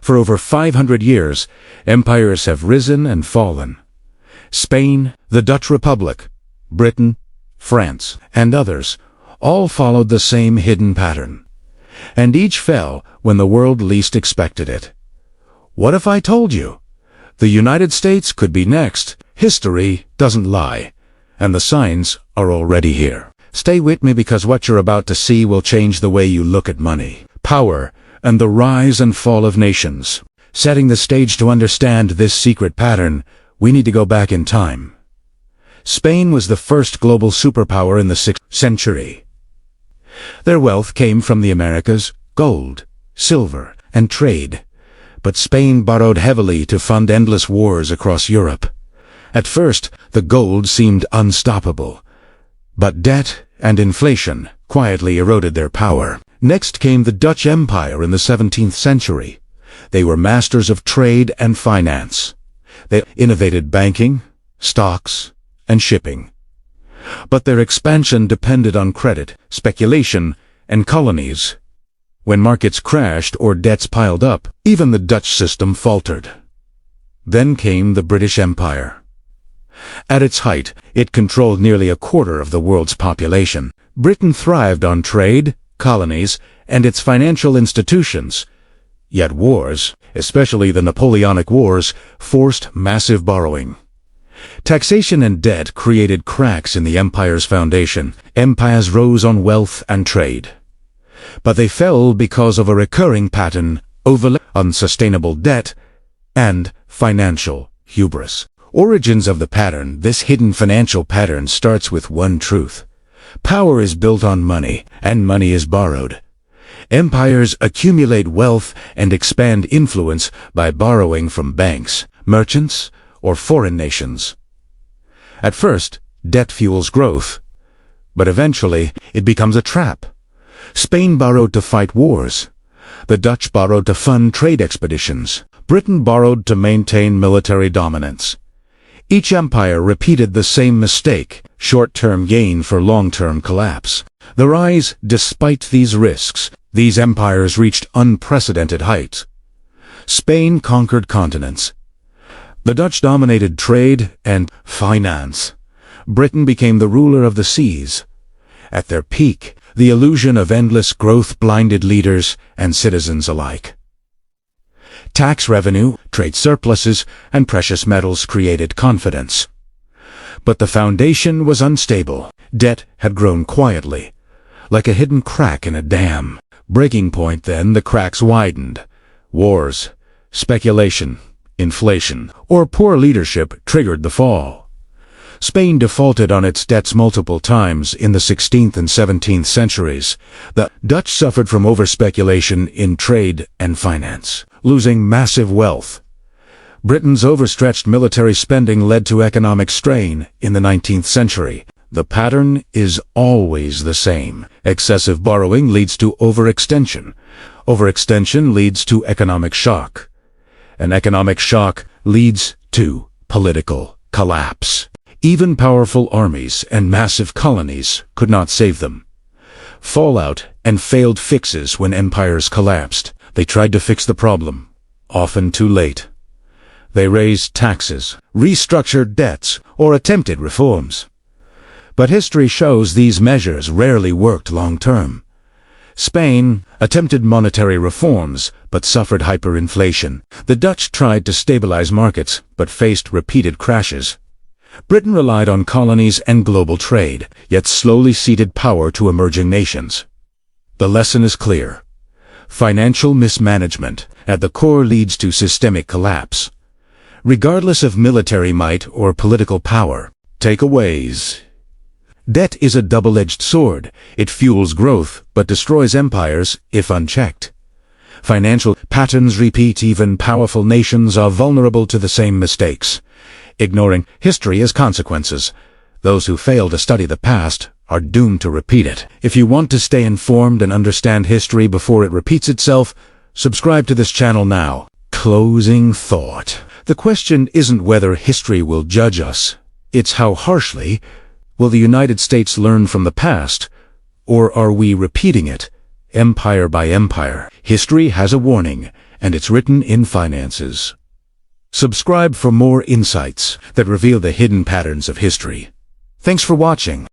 For over 500 years, empires have risen and fallen. Spain, the Dutch Republic, Britain, France, and others all followed the same hidden pattern. And each fell when the world least expected it. What if I told you? The United States could be next. History doesn't lie, and the signs are already here. Stay with me because what you're about to see will change the way you look at money, power, and the rise and fall of nations. Setting the stage to understand this secret pattern, we need to go back in time. Spain was the first global superpower in the 6th century. Their wealth came from the Americas, gold, silver, and trade. But Spain borrowed heavily to fund endless wars across Europe. At first, the gold seemed unstoppable. But debt and inflation quietly eroded their power. Next came the Dutch Empire in the 17th century. They were masters of trade and finance. They innovated banking, stocks, and shipping. But their expansion depended on credit, speculation, and colonies. When markets crashed or debts piled up, even the Dutch system faltered. Then came the British Empire. At its height, it controlled nearly a quarter of the world's population. Britain thrived on trade, colonies, and its financial institutions. Yet wars, especially the Napoleonic Wars, forced massive borrowing. Taxation and debt created cracks in the empire's foundation. Empires rose on wealth and trade. But they fell because of a recurring pattern of unsustainable debt and financial hubris. Origins of the pattern. This hidden financial pattern starts with one truth. Power is built on money, and money is borrowed. Empires accumulate wealth and expand influence by borrowing from banks, merchants, or foreign nations. At first, debt fuels growth, but eventually it becomes a trap. Spain borrowed to fight wars. The Dutch borrowed to fund trade expeditions. Britain borrowed to maintain military dominance. Each empire repeated the same mistake, short-term gain for long-term collapse. The rise, despite these risks, these empires reached unprecedented heights. Spain conquered continents. The Dutch dominated trade and finance. Britain became the ruler of the seas. At their peak, the illusion of endless growth blinded leaders and citizens alike. Tax revenue, trade surpluses, and precious metals created confidence. But the foundation was unstable. Debt had grown quietly, like a hidden crack in a dam. Breaking point then, the cracks widened. Wars, speculation, inflation, or poor leadership triggered the fall. Spain defaulted on its debts multiple times in the 16th and 17th centuries. The Dutch suffered from overspeculation in trade and finance, losing massive wealth. Britain's overstretched military spending led to economic strain in the 19th century. The pattern is always the same. Excessive borrowing leads to overextension. Overextension leads to economic shock. An economic shock leads to political collapse. Even powerful armies and massive colonies could not save them. Fallout and failed fixes when empires collapsed. They tried to fix the problem, often too late. They raised taxes, restructured debts, or attempted reforms. But history shows these measures rarely worked long-term. Spain attempted monetary reforms, but suffered hyperinflation. The Dutch tried to stabilize markets, but faced repeated crashes. Britain relied on colonies and global trade, yet slowly ceded power to emerging nations. The lesson is clear. Financial mismanagement at the core leads to systemic collapse. Regardless of military might or political power. Takeaways. Debt is a double-edged sword. It fuels growth, but destroys empires if unchecked. Financial patterns repeat. Even powerful nations are vulnerable to the same mistakes. Ignoring history has consequences. Those who fail to study the past are doomed to repeat it. If you want to stay informed and understand history before it repeats itself, subscribe to this channel now. Closing thought. The question isn't whether history will judge us. It's how harshly will the United States learn from the past, or are we repeating it, empire by empire? History has a warning. and it's written in finances. Subscribe for more insights that reveal the hidden patterns of history. Thanks for watching.